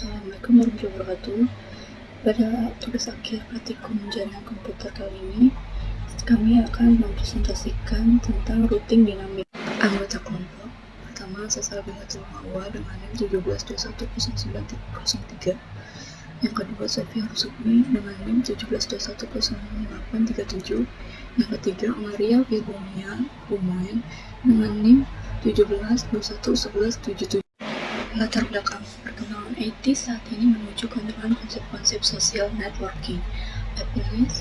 Assalamualaikum warahmatullahi wabarakatuh. Pada tugas akhir praktikum jaringan komputer kali ini, kami akan mempresentasikan tentang routing dinamik anggota kelompok. Pertama, Sesal Bilatul Ma'wa dengan NIM 17210903. Yang kedua, Sofia Rusukmi dengan NIM 17210837. Yang ketiga, Maria Virgonia Umain dengan NIM 17211177. Latar belakang perkembangan IT saat ini menunjukkan dengan konsep-konsep social networking, happiness,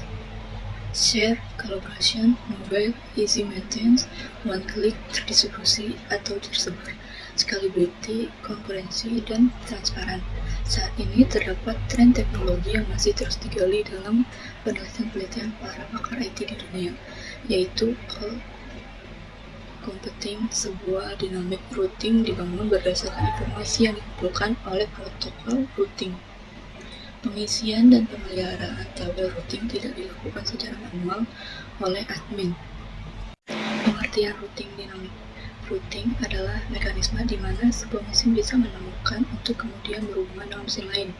share, collaboration, mobile, easy maintenance, one click, terdistribusi atau tersebar, scalability, konkurensi, dan transparan. Saat ini terdapat tren teknologi yang masih terus digali dalam penelitian-penelitian para pakar IT di dunia, yaitu computing. Sebuah dynamic routing dibangun berdasarkan informasi yang dikumpulkan oleh protokol routing. Pengisian dan pemeliharaan tabel routing tidak dilakukan secara manual oleh admin. Pengertian routing dinamik. Routing adalah mekanisme di mana sebuah mesin bisa menemukan untuk kemudian berhubungan dengan mesin lain.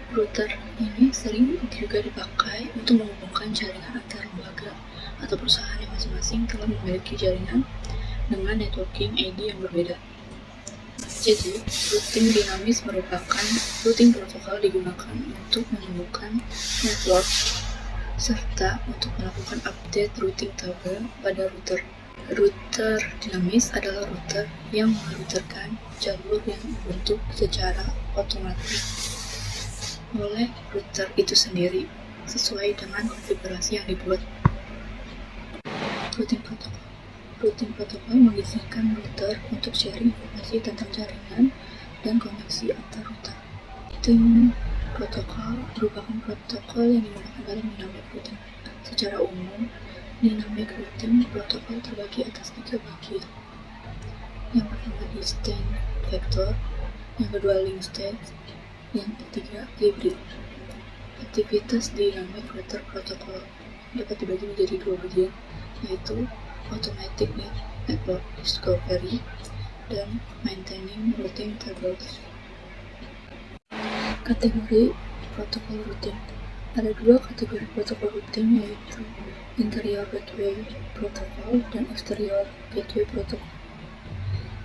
Router ini sering juga dipakai untuk menghubungkan jaringan antar lembaga atau perusahaan yang masing-masing telah memiliki jaringan dengan networking ID yang berbeda. Jadi, routing dinamis merupakan routing protokol digunakan untuk menemukan network serta untuk melakukan update routing tabel pada router. Router dinamis adalah router yang merouterkan jalur yang dibentuk secara otomatis oleh router itu sendiri sesuai dengan konfigurasi yang dibuat. Routing protokol. Routing protokol mengizinkan router untuk sharing informasi tentang jaringan dan koneksi antar router. Routing protokol merupakan protokol yang digunakan dalam dynamic routing. Secara umum, dynamic routing protokol terbagi atas 3 bagian. Yang pertama distant vector, yang kedua link state, yang ketiga hybrid. Aktivitas dynamic router protokol dapat dibagi menjadi 2 bagian, yaitu automatic network discovery dan maintaining routing tables. Kategori protokol routing. Ada 2 kategori protokol routing, yaitu interior gateway protocol dan exterior gateway protocol.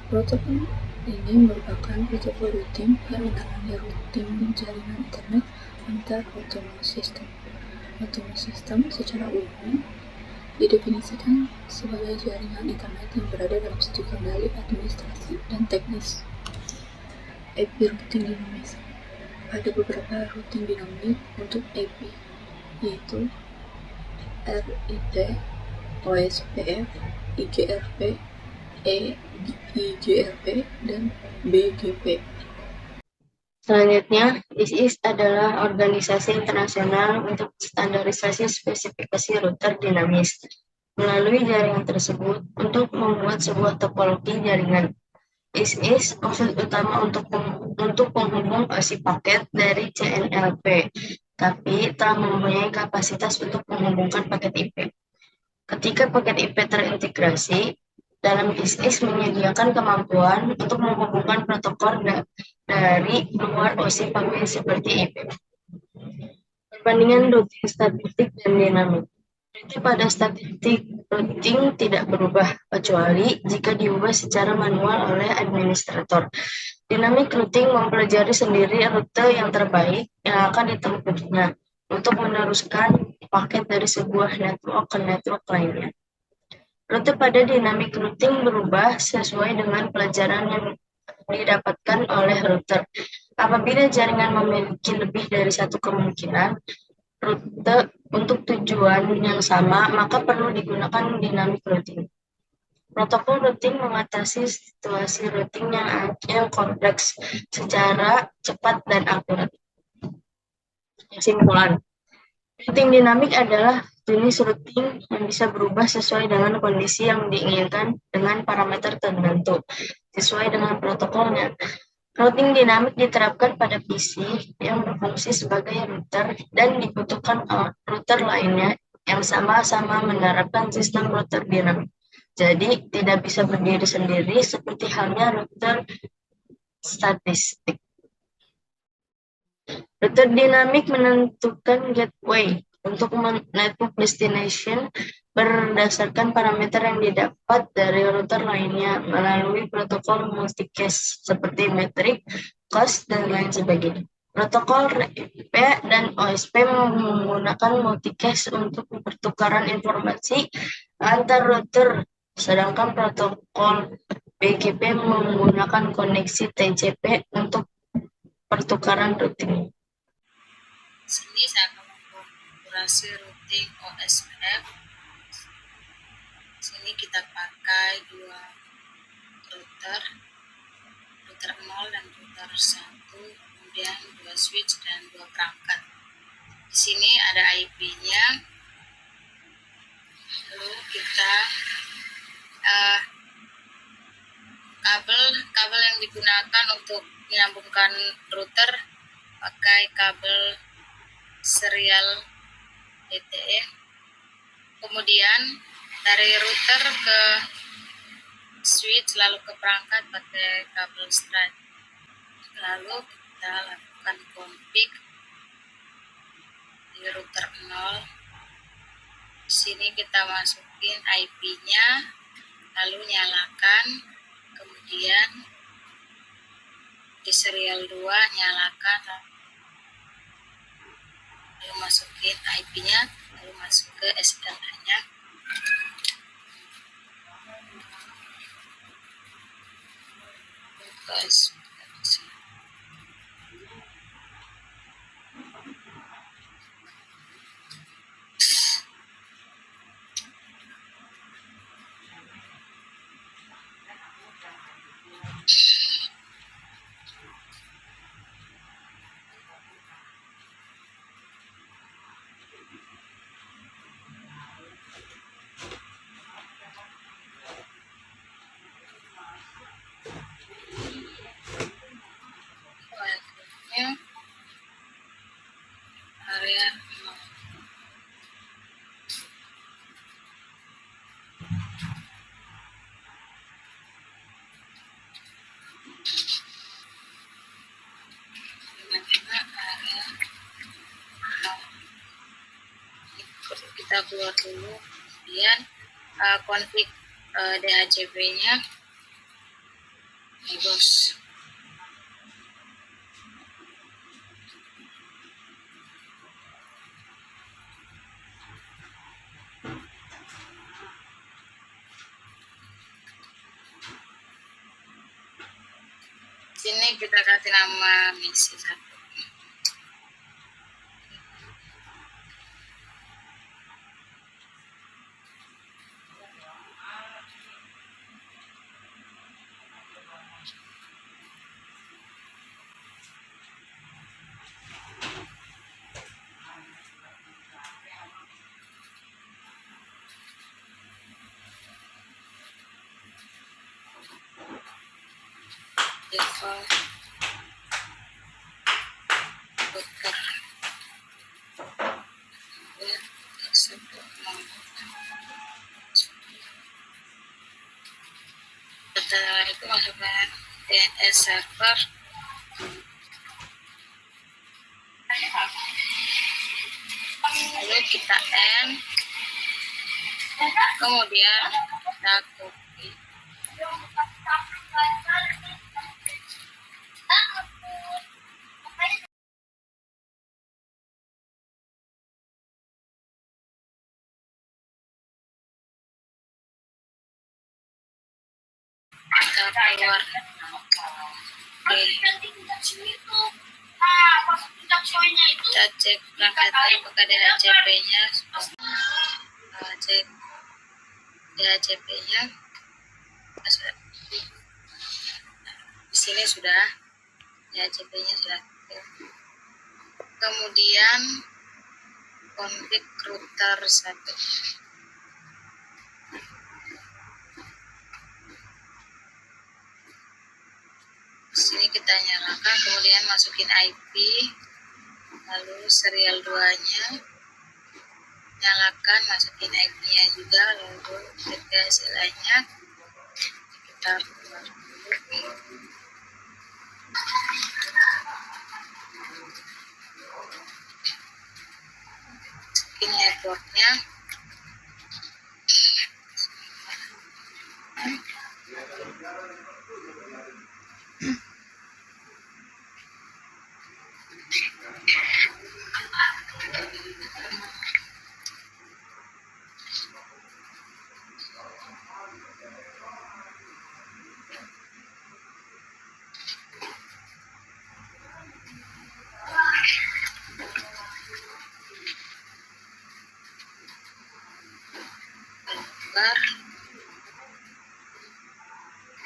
Protokol ini merupakan protokol routing yang menangani routing jaringan internet antar autonomous system. Autonomous system secara umum didefinisikan sebagai jaringan internet yang berada dalam satu kendali administrasi dan teknis. IP routing dinamis. Ada beberapa routing dinamik untuk IP, yaitu RIP, OSPF, IGRP, IGRP, dan BGP. Selanjutnya, ISIS adalah organisasi internasional untuk standarisasi spesifikasi router dinamis. Melalui jaringan tersebut, untuk membuat sebuah topologi jaringan, ISIS maksud utama untuk penghubung OSI paket dari CNLP, tapi telah mempunyai kapasitas untuk menghubungkan paket IP. Ketika paket IP terintegrasi, dalam ISIS menyediakan kemampuan untuk menghubungkan protokol dari luar OSI paket seperti IP. Perbandingan routing statistik dan dinamik. Itu pada statistik routing tidak berubah, kecuali jika diubah secara manual oleh administrator. Dynamic routing mempelajari sendiri rute yang terbaik yang akan ditempuhnya untuk meneruskan paket dari sebuah network ke network lainnya. Rute pada dynamic routing berubah sesuai dengan pelajaran yang didapatkan oleh router. Apabila jaringan memiliki lebih dari satu kemungkinan rute untuk tujuan yang sama, maka perlu digunakan dynamic routing. Protokol routing mengatasi situasi routing yang kompleks secara cepat dan akurat. Kesimpulan. Routing dinamik adalah jenis routing yang bisa berubah sesuai dengan kondisi yang diinginkan dengan parameter tertentu, sesuai dengan protokolnya. Routing dinamik diterapkan pada PC yang berfungsi sebagai router dan dibutuhkan router lainnya yang sama-sama menerapkan sistem router dinamik. Jadi, tidak bisa berdiri sendiri seperti halnya router statistik. Router dinamik menentukan gateway untuk network destination berdasarkan parameter yang didapat dari router lainnya melalui protokol multicast seperti metrik, cost, dan lain sebagainya. Protokol RIP dan OSP menggunakan multicast untuk pertukaran informasi antar router, sedangkan protokol BGP menggunakan koneksi TCP untuk pertukaran routing. Sini saya akan mengkonfigurasi routing OSPF. Sini kita pakai dua router 0 dan router 1, kemudian dua switch dan dua perangkat. Di sini ada IP-nya. Lalu kita kabel yang digunakan untuk menyambungkan router pakai kabel serial DTE. Kemudian dari router ke switch lalu ke perangkat pakai kabel strand. Lalu kita lakukan config di router 0. Di sini kita masukin IP-nya, lalu nyalakan. Kemudian di serial 2 nyalakan, lalu masukin IP-nya, lalu masuk ke SLA-nya. Area 0. Kita keluar dulu, kemudian config DHCP-nya bos. Sini kita kasih nama misi 1. Default router. Setelah itu masukkan DNS server. Lalu kita N, kemudian kita copy. Kita keluar. Kita cek perangkatnya apakah DHCP-nya, cek DHCP-nya. Di sini sudah DHCP-nya sudah. Kemudian config router 1. Sini kita nyalakan, kemudian masukin IP, lalu serial 2-nya nyalakan, masukin IP-nya juga, lalu ke SLA-nya kita keluar dulu. dashboardnya.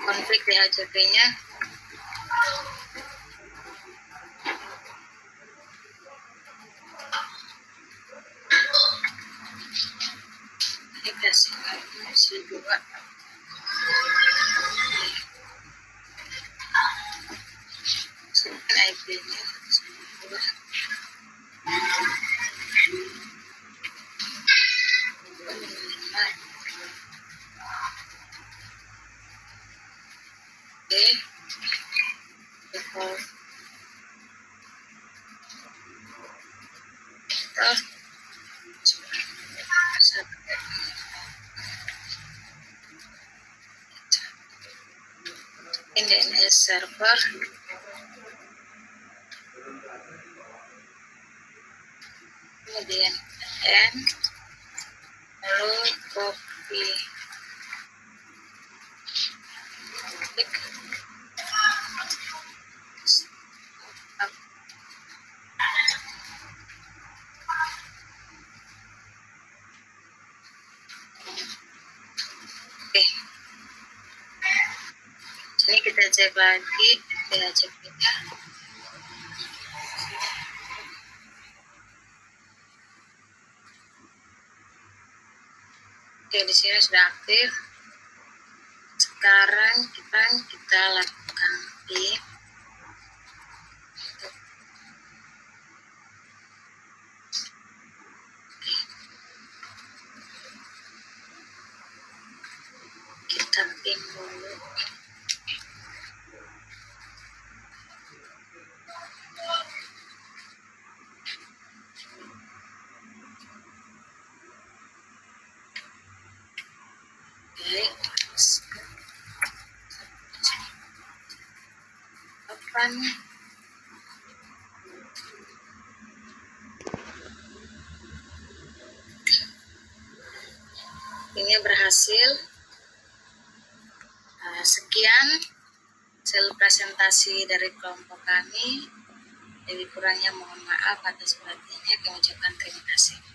Konflik DHCP-nya. Ini kasih hasil 2. IP-nya default. DNS server, kemudian lalu copy klik oke. Ini kita cek lagi DHCP-nya. Oke, di sini sudah aktif. Sekarang kita lakukan ping. Kita ping dulu. Open. Ini berhasil. Sekian hasil presentasi dari kelompok kami. Lebih kurangnya mohon maaf atas perhatiannya. Kami ucapkan terima kasih.